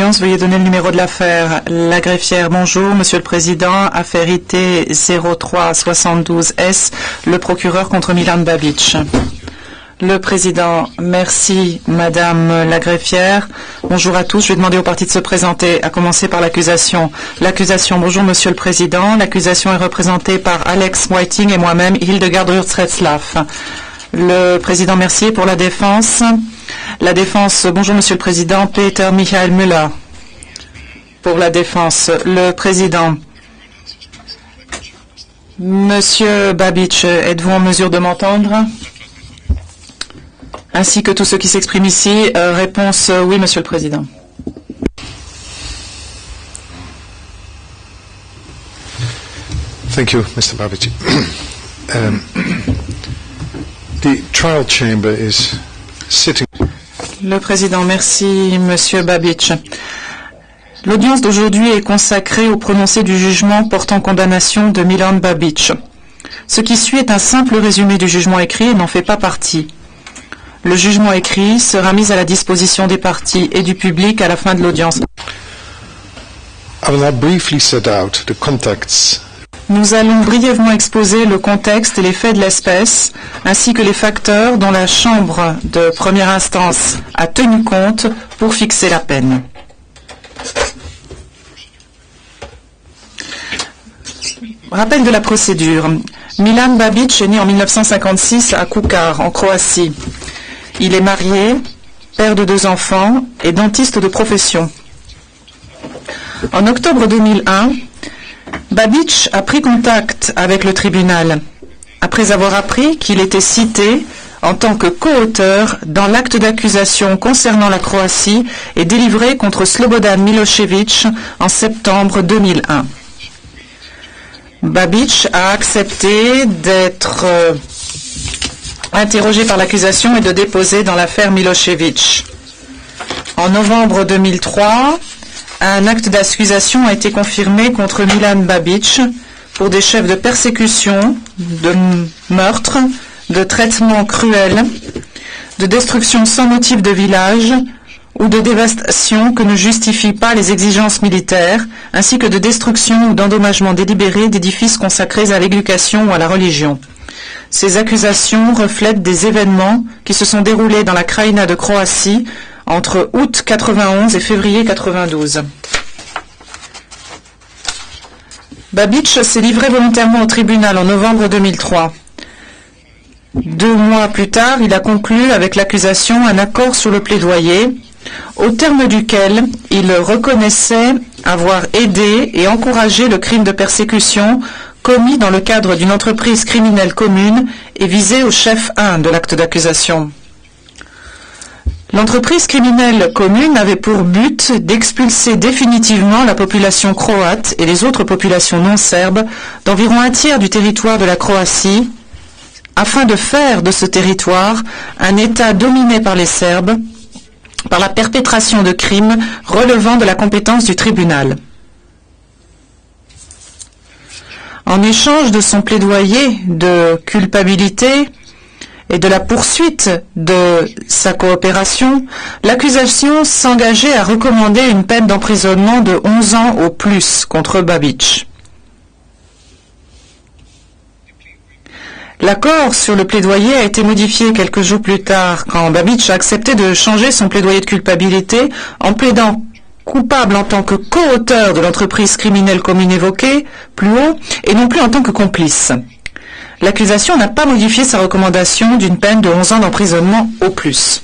l'audience, veuillez donner le numéro de l'affaire. La greffière, bonjour, Monsieur le Président, affaire IT 0372S, le procureur contre Milan Babic. Le Président, merci Madame la greffière. Bonjour à tous, je vais demander aux parties de se présenter, à commencer par l'accusation. L'accusation, bonjour Monsieur le Président, l'accusation est représentée par Alex Whiting et moi-même, Hildegard Rurzretzlaff. Le Président, merci pour la défense. La défense, bonjour Monsieur le Président, Peter Michael Müller. Pour la défense, le Président. Monsieur Babic, êtes-vous en mesure de m'entendre? Ainsi que tous ceux qui s'expriment ici, réponse oui, Monsieur le Président. Thank you, Mr. Babic. The trial chamber is sitting. Le Président, merci, Monsieur Babic. L'audience d'aujourd'hui est consacrée au prononcé du jugement portant condamnation de Milan Babic. Ce qui suit est un simple résumé du jugement écrit et n'en fait pas partie. Le jugement écrit sera mis à la disposition des parties et du public à la fin de l'audience. I will now briefly set out the contexts. Nous allons brièvement exposer le contexte et les faits de l'espèce, ainsi que les facteurs dont la Chambre de première instance a tenu compte pour fixer la peine. Rappel de la procédure. Milan Babic est né en 1956 à Kučar, en Croatie. Il est marié, père de 2 enfants et dentiste de profession. En octobre 2001, Babic a pris contact avec le tribunal, après avoir appris qu'il était cité en tant que co-auteur dans l'acte d'accusation concernant la Croatie et délivré contre Slobodan Milošević en septembre 2001. Babic a accepté d'être interrogé par l'accusation et de déposer dans l'affaire Milošević. En novembre 2003, un acte d'accusation a été confirmé contre Milan Babic pour des chefs de persécution, de meurtre, de traitement cruel, de destruction sans motif de village ou de dévastation que ne justifient pas les exigences militaires, ainsi que de destruction ou d'endommagement délibéré d'édifices consacrés à l'éducation ou à la religion. Ces accusations reflètent des événements qui se sont déroulés dans la Krajina de Croatie entre août 91 et février 92. Babic s'est livré volontairement au tribunal en novembre 2003. 2 mois plus tard, il a conclu avec l'accusation un accord sur le plaidoyer, au terme duquel il reconnaissait avoir aidé et encouragé le crime de persécution commis dans le cadre d'une entreprise criminelle commune et visé au chef 1 de l'acte d'accusation. L'entreprise criminelle commune avait pour but d'expulser définitivement la population croate et les autres populations non serbes d'environ un tiers du territoire de la Croatie, afin de faire de ce territoire un État dominé par les Serbes, par la perpétration de crimes relevant de la compétence du tribunal. En échange de son plaidoyer de culpabilité et de la poursuite de sa coopération, l'accusation s'engageait à recommander une peine d'emprisonnement de 11 ans au plus contre Babic. L'accord sur le plaidoyer a été modifié quelques jours plus tard, quand Babic a accepté de changer son plaidoyer de culpabilité en plaidant coupable en tant que co-auteur de l'entreprise criminelle commune évoquée plus haut et non plus en tant que complice. L'accusation n'a pas modifié sa recommandation d'une peine de 11 ans d'emprisonnement au plus.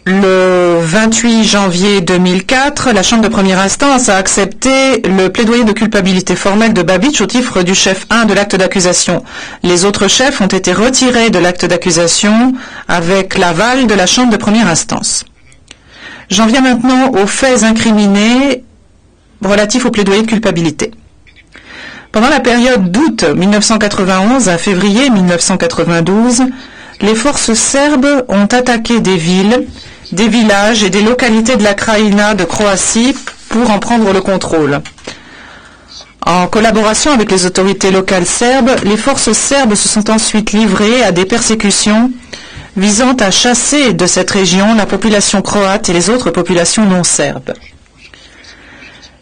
Le 28 janvier 2004, la Chambre de première instance a accepté le plaidoyer de culpabilité formelle de Babic au titre du chef 1 de l'acte d'accusation. Les autres chefs ont été retirés de l'acte d'accusation avec l'aval de la Chambre de première instance. J'en viens maintenant aux faits incriminés relatifs au plaidoyer de culpabilité. Pendant la période d'août 1991 à février 1992, les forces serbes ont attaqué des villes, des villages et des localités de la Krajina de Croatie pour en prendre le contrôle. En collaboration avec les autorités locales serbes, les forces serbes se sont ensuite livrées à des persécutions visant à chasser de cette région la population croate et les autres populations non serbes.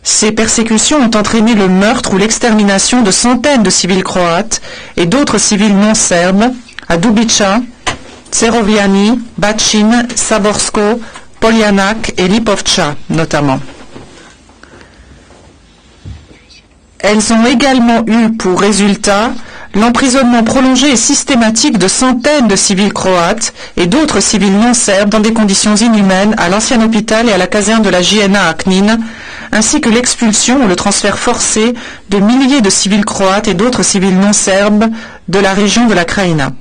Ces persécutions ont entraîné le meurtre ou l'extermination de centaines de civils croates et d'autres civils non serbes à Dubica, Ceroviani, Bacin, Saborsko, Poljanak et Lipovča notamment. Elles ont également eu pour résultat l'emprisonnement prolongé et systématique de centaines de civils croates et d'autres civils non serbes dans des conditions inhumaines à l'ancien hôpital et à la caserne de la JNA à Knin, ainsi que l'expulsion ou le transfert forcé de milliers de civils croates et d'autres civils non serbes de la région de la Krajina.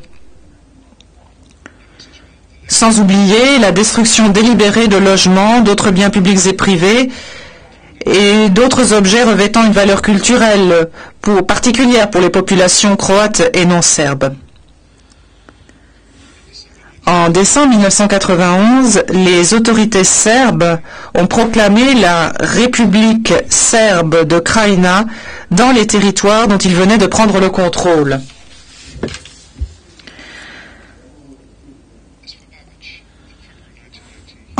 Sans oublier la destruction délibérée de logements, d'autres biens publics et privés, et d'autres objets revêtant une valeur culturelle particulière pour les populations croates et non serbes. En décembre 1991, les autorités serbes ont proclamé la République serbe de Krajina dans les territoires dont ils venaient de prendre le contrôle.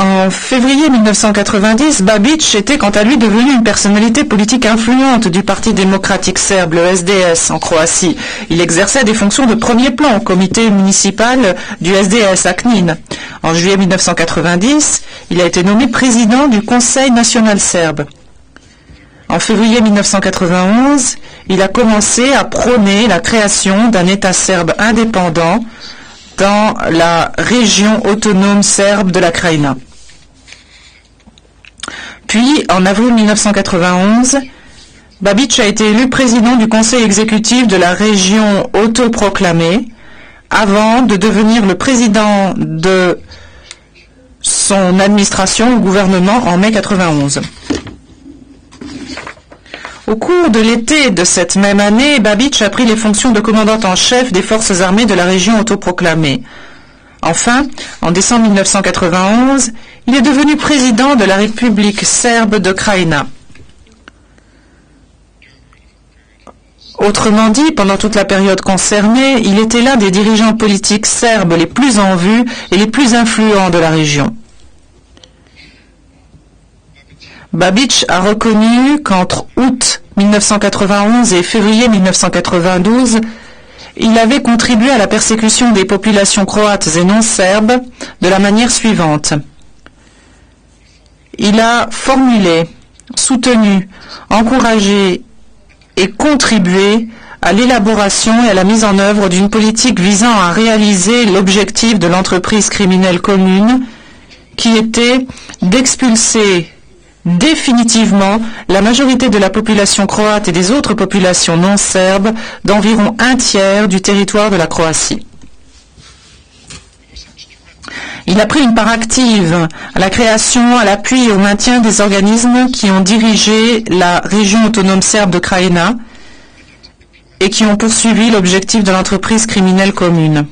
En février 1990, Babić était quant à lui devenu une personnalité politique influente du Parti démocratique serbe, le SDS, en Croatie. Il exerçait des fonctions de premier plan au comité municipal du SDS à Knin. En juillet 1990, il a été nommé président du Conseil national serbe. En février 1991, il a commencé à prôner la création d'un État serbe indépendant dans la région autonome serbe de la Krajina. Puis, en avril 1991, Babić a été élu président du conseil exécutif de la région autoproclamée, avant de devenir le président de son administration au gouvernement en mai 1991. Au cours de l'été de cette même année, Babić a pris les fonctions de commandant en chef des forces armées de la région autoproclamée. Enfin, en décembre 1991, il est devenu président de la République serbe de Krajina. Autrement dit, pendant toute la période concernée, il était l'un des dirigeants politiques serbes les plus en vue et les plus influents de la région. Babić a reconnu qu'entre août 1991 et février 1992, il avait contribué à la persécution des populations croates et non serbes de la manière suivante. Il a formulé, soutenu, encouragé et contribué à l'élaboration et à la mise en œuvre d'une politique visant à réaliser l'objectif de l'entreprise criminelle commune qui était d'expulser définitivement la majorité de la population croate et des autres populations non serbes d'environ un tiers du territoire de la Croatie. Il a pris une part active à la création, à l'appui et au maintien des organismes qui ont dirigé la région autonome serbe de Krajina et qui ont poursuivi l'objectif de l'entreprise criminelle commune.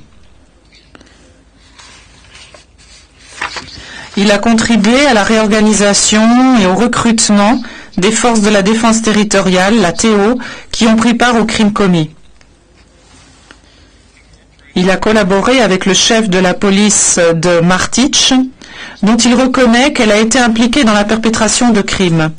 Il a contribué à la réorganisation et au recrutement des forces de la défense territoriale, la TO, qui ont pris part aux crimes commis. Il a collaboré avec le chef de la police de Martić, dont il reconnaît qu'elle a été impliquée dans la perpétration de crimes.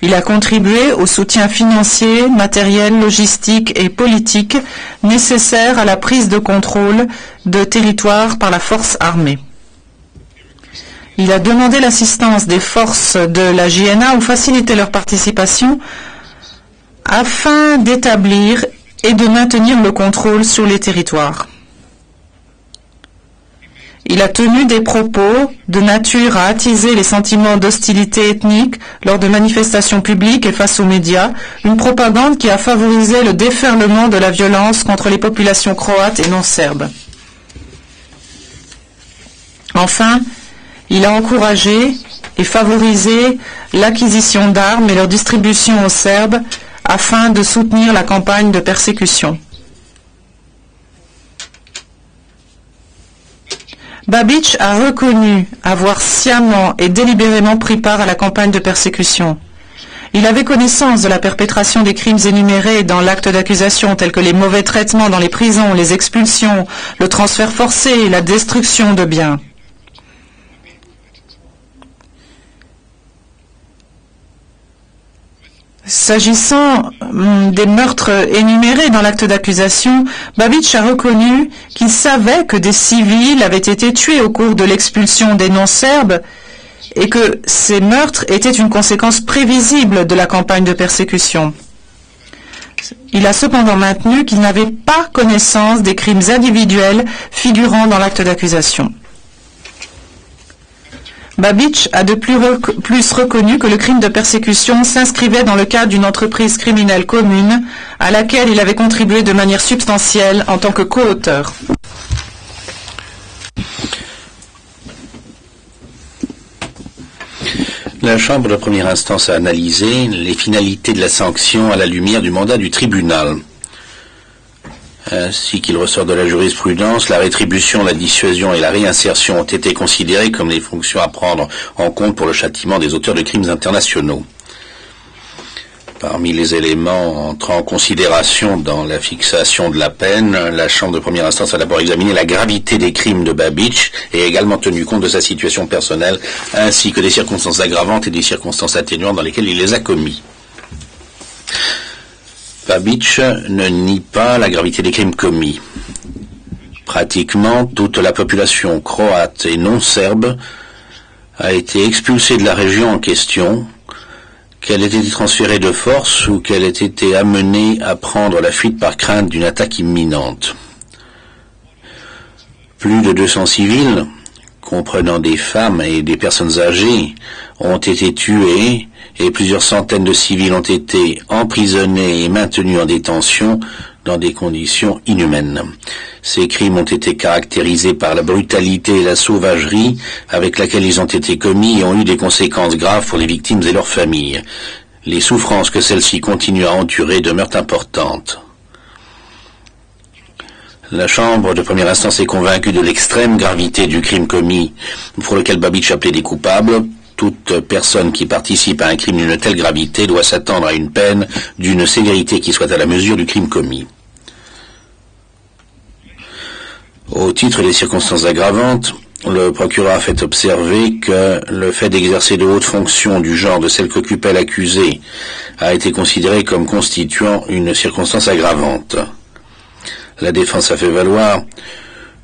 Il a contribué au soutien financier, matériel, logistique et politique nécessaire à la prise de contrôle de territoires par la force armée. Il a demandé l'assistance des forces de la JNA ou faciliter leur participation afin d'établir et de maintenir le contrôle sur les territoires. Il a tenu des propos de nature à attiser les sentiments d'hostilité ethnique lors de manifestations publiques et face aux médias, une propagande qui a favorisé le déferlement de la violence contre les populations croates et non serbes. Enfin, il a encouragé et favorisé l'acquisition d'armes et leur distribution aux Serbes afin de soutenir la campagne de persécution. Babić a reconnu avoir sciemment et délibérément pris part à la campagne de persécution. Il avait connaissance de la perpétration des crimes énumérés dans l'acte d'accusation, tels que les mauvais traitements dans les prisons, les expulsions, le transfert forcé et la destruction de biens. S'agissant des meurtres énumérés dans l'acte d'accusation, Babich a reconnu qu'il savait que des civils avaient été tués au cours de l'expulsion des non-serbes et que ces meurtres étaient une conséquence prévisible de la campagne de persécution. Il a cependant maintenu qu'il n'avait pas connaissance des crimes individuels figurant dans l'acte d'accusation. Babich a de plus reconnu que le crime de persécution s'inscrivait dans le cadre d'une entreprise criminelle commune à laquelle il avait contribué de manière substantielle en tant que co-auteur. La Chambre de première instance a analysé les finalités de la sanction à la lumière du mandat du tribunal. Ainsi qu'il ressort de la jurisprudence, la rétribution, la dissuasion et la réinsertion ont été considérées comme les fonctions à prendre en compte pour le châtiment des auteurs de crimes internationaux. Parmi les éléments entrant en considération dans la fixation de la peine, la Chambre de première instance a d'abord examiné la gravité des crimes de Babich et a également tenu compte de sa situation personnelle, ainsi que des circonstances aggravantes et des circonstances atténuantes dans lesquelles il les a commis. Babich ne nie pas la gravité des crimes commis. Pratiquement toute la population croate et non serbe a été expulsée de la région en question, qu'elle ait été transférée de force ou qu'elle ait été amenée à prendre la fuite par crainte d'une attaque imminente. Plus de 200 civils, comprenant des femmes et des personnes âgées, ont été tués et plusieurs centaines de civils ont été emprisonnés et maintenus en détention dans des conditions inhumaines. Ces crimes ont été caractérisés par la brutalité et la sauvagerie avec laquelle ils ont été commis et ont eu des conséquences graves pour les victimes et leurs familles. Les souffrances que celles-ci continuent à endurer demeurent importantes. La Chambre de première instance est convaincue de l'extrême gravité du crime commis pour lequel Babich a plaidé coupable. Toute personne qui participe à un crime d'une telle gravité doit s'attendre à une peine d'une sévérité qui soit à la mesure du crime commis. Au titre des circonstances aggravantes, le procureur a fait observer que le fait d'exercer de hautes fonctions du genre de celle qu'occupait l'accusé a été considéré comme constituant une circonstance aggravante. La défense a fait valoir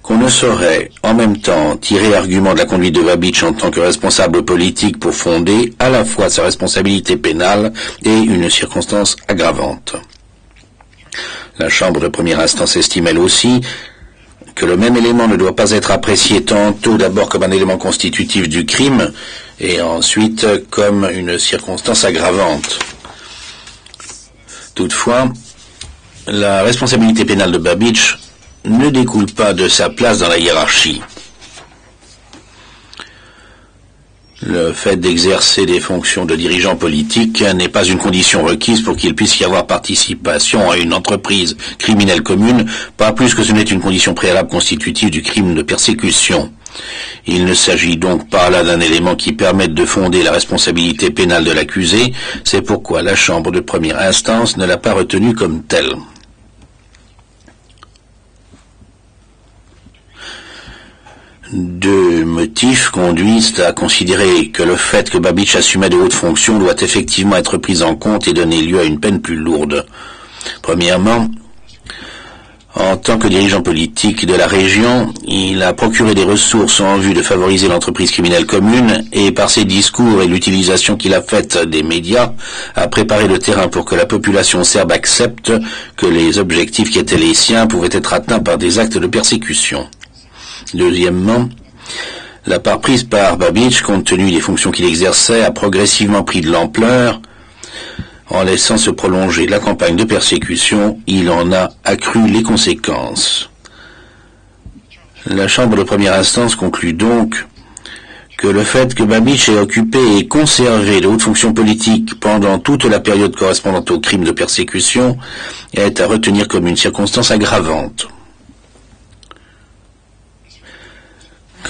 qu'on ne saurait en même temps tirer argument de la conduite de Babich en tant que responsable politique pour fonder à la fois sa responsabilité pénale et une circonstance aggravante. La Chambre de première instance estime elle aussi que le même élément ne doit pas être apprécié tantôt d'abord comme un élément constitutif du crime et ensuite comme une circonstance aggravante. Toutefois, la responsabilité pénale de Babich ne découle pas de sa place dans la hiérarchie. Le fait d'exercer des fonctions de dirigeant politique n'est pas une condition requise pour qu'il puisse y avoir participation à une entreprise criminelle commune, pas plus que ce n'est une condition préalable constitutive du crime de persécution. Il ne s'agit donc pas là d'un élément qui permette de fonder la responsabilité pénale de l'accusé, c'est pourquoi la Chambre de première instance ne l'a pas retenu comme telle. Deux motifs conduisent à considérer que le fait que Babich assumait de hautes fonctions doit effectivement être pris en compte et donner lieu à une peine plus lourde. Premièrement, en tant que dirigeant politique de la région, il a procuré des ressources en vue de favoriser l'entreprise criminelle commune et par ses discours et l'utilisation qu'il a faite des médias, a préparé le terrain pour que la population serbe accepte que les objectifs qui étaient les siens pouvaient être atteints par des actes de persécution. Deuxièmement, la part prise par Babich, compte tenu des fonctions qu'il exerçait, a progressivement pris de l'ampleur. En laissant se prolonger la campagne de persécution, il en a accru les conséquences. La Chambre de première instance conclut donc que le fait que Babich ait occupé et conservé de hautes fonctions politiques pendant toute la période correspondant au crime de persécution est à retenir comme une circonstance aggravante.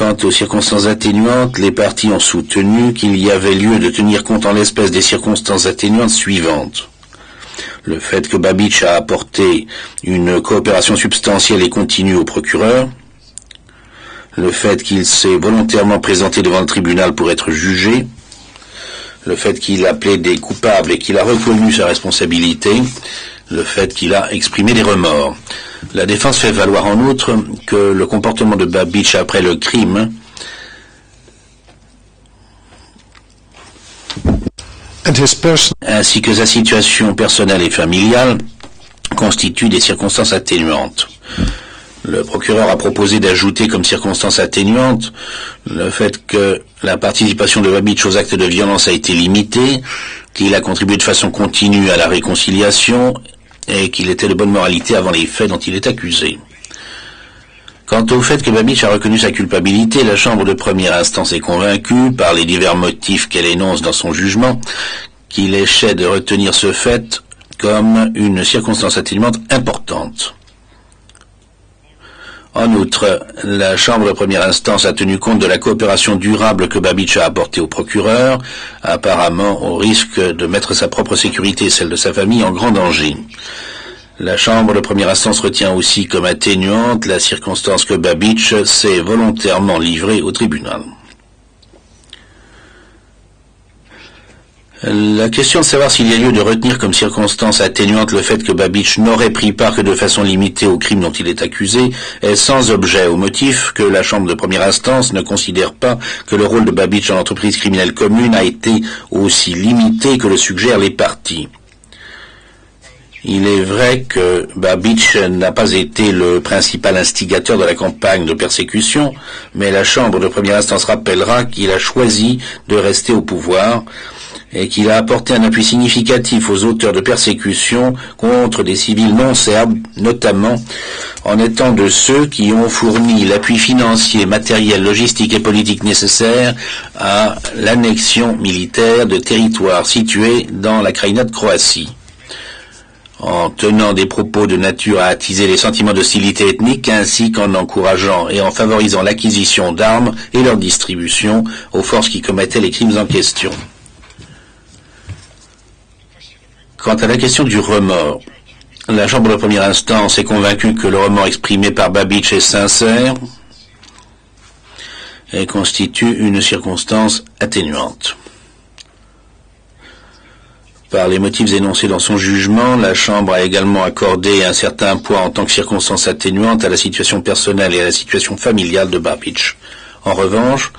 Quant aux circonstances atténuantes, les parties ont soutenu qu'il y avait lieu de tenir compte en l'espèce des circonstances atténuantes suivantes. Le fait que Babich a apporté une coopération substantielle et continue au procureur, le fait qu'il s'est volontairement présenté devant le tribunal pour être jugé, le fait qu'il a plaidé coupable et qu'il a reconnu sa responsabilité, le fait qu'il a exprimé des remords. La défense fait valoir en outre que le comportement de Babich après le crime ainsi que sa situation personnelle et familiale constituent des circonstances atténuantes. Le procureur a proposé d'ajouter comme circonstance atténuante le fait que la participation de Babich aux actes de violence a été limitée, qu'il a contribué de façon continue à la réconciliation et qu'il était de bonne moralité avant les faits dont il est accusé. Quant au fait que Babich a reconnu sa culpabilité, la Chambre de première instance est convaincue, par les divers motifs qu'elle énonce dans son jugement, qu'il échait de retenir ce fait comme une circonstance atténuante importante. En outre, la Chambre de première instance a tenu compte de la coopération durable que Babich a apportée au procureur, apparemment au risque de mettre sa propre sécurité et celle de sa famille en grand danger. La Chambre de première instance retient aussi comme atténuante la circonstance que Babich s'est volontairement livré au tribunal. La question de savoir s'il y a lieu de retenir comme circonstance atténuante le fait que Babich n'aurait pris part que de façon limitée au crime dont il est accusé est sans objet, au motif que la Chambre de première instance ne considère pas que le rôle de Babich dans l'entreprise criminelle commune a été aussi limité que le suggèrent les parties. Il est vrai que Babich n'a pas été le principal instigateur de la campagne de persécution, mais la Chambre de première instance rappellera qu'il a choisi de rester au pouvoir et qu'il a apporté un appui significatif aux auteurs de persécutions contre des civils non serbes, notamment en étant de ceux qui ont fourni l'appui financier, matériel, logistique et politique nécessaire à l'annexion militaire de territoires situés dans la Krajina de Croatie. En tenant des propos de nature à attiser les sentiments d'hostilité ethnique, ainsi qu'en encourageant et en favorisant l'acquisition d'armes et leur distribution aux forces qui commettaient les crimes en question. Quant à la question du remords, la Chambre de première instance est convaincue que le remords exprimé par Babich est sincère et constitue une circonstance atténuante. Par les motifs énoncés dans son jugement, la Chambre a également accordé un certain poids en tant que circonstance atténuante à la situation personnelle et à la situation familiale de Babich. En revanche,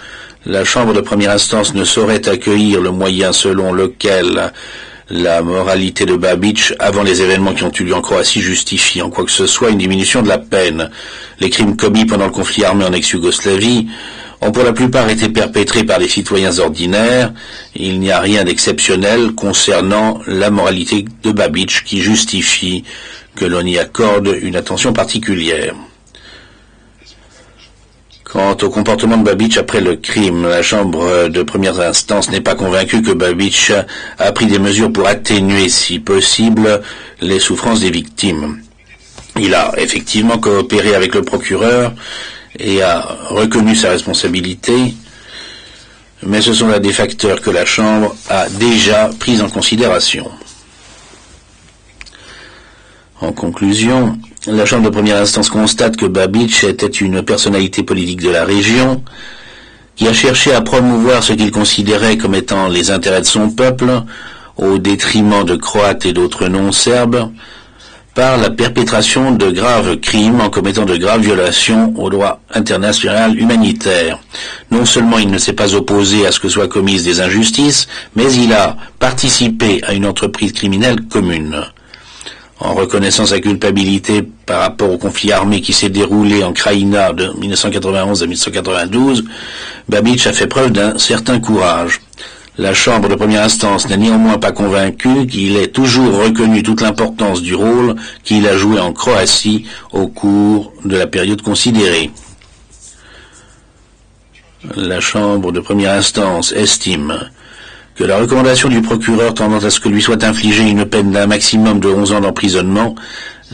la Chambre de première instance ne saurait accueillir le moyen selon lequel la moralité de Babich avant les événements qui ont eu lieu en Croatie justifie en quoi que ce soit une diminution de la peine. Les crimes commis pendant le conflit armé en ex-Yougoslavie ont pour la plupart été perpétrés par des citoyens ordinaires. Il n'y a rien d'exceptionnel concernant la moralité de Babich qui justifie que l'on y accorde une attention particulière. Quant au comportement de Babich après le crime, la Chambre de première instance n'est pas convaincue que Babich a pris des mesures pour atténuer, si possible, les souffrances des victimes. Il a effectivement coopéré avec le procureur et a reconnu sa responsabilité, mais ce sont là des facteurs que la Chambre a déjà pris en considération. En conclusion, la Chambre de première instance constate que Babich était une personnalité politique de la région qui a cherché à promouvoir ce qu'il considérait comme étant les intérêts de son peuple au détriment de Croates et d'autres non-serbes par la perpétration de graves crimes en commettant de graves violations au droit international humanitaire. Non seulement il ne s'est pas opposé à ce que soient commises des injustices, mais il a participé à une entreprise criminelle commune. En reconnaissant sa culpabilité par rapport au conflit armé qui s'est déroulé en Krajina de 1991 à 1992, Babich a fait preuve d'un certain courage. La Chambre de première instance n'est néanmoins pas convaincue qu'il ait toujours reconnu toute l'importance du rôle qu'il a joué en Croatie au cours de la période considérée. La Chambre de première instance estime que la recommandation du procureur tendant à ce que lui soit infligée une peine d'un maximum de 11 ans d'emprisonnement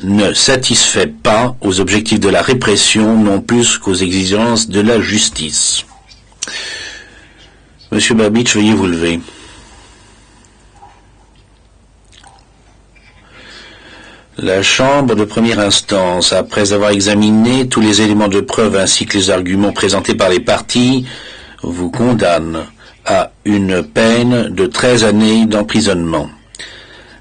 ne satisfait pas aux objectifs de la répression, non plus qu'aux exigences de la justice. Monsieur Babich, veuillez vous lever. La Chambre de première instance, après avoir examiné tous les éléments de preuve ainsi que les arguments présentés par les parties, vous condamne à une peine de 13 années d'emprisonnement.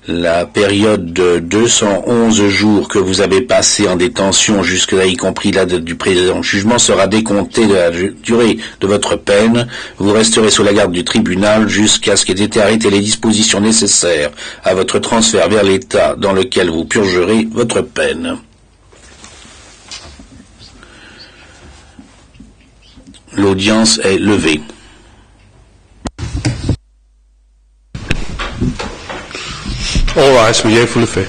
La période de 211 jours que vous avez passé en détention jusque-là, y compris la date du présent jugement, sera décomptée de la durée de votre peine. Vous resterez sous la garde du tribunal jusqu'à ce qu'aient été arrêtées les dispositions nécessaires à votre transfert vers l'État dans lequel vous purgerez votre peine. L'audience est levée. All rise, veuillez vous lever.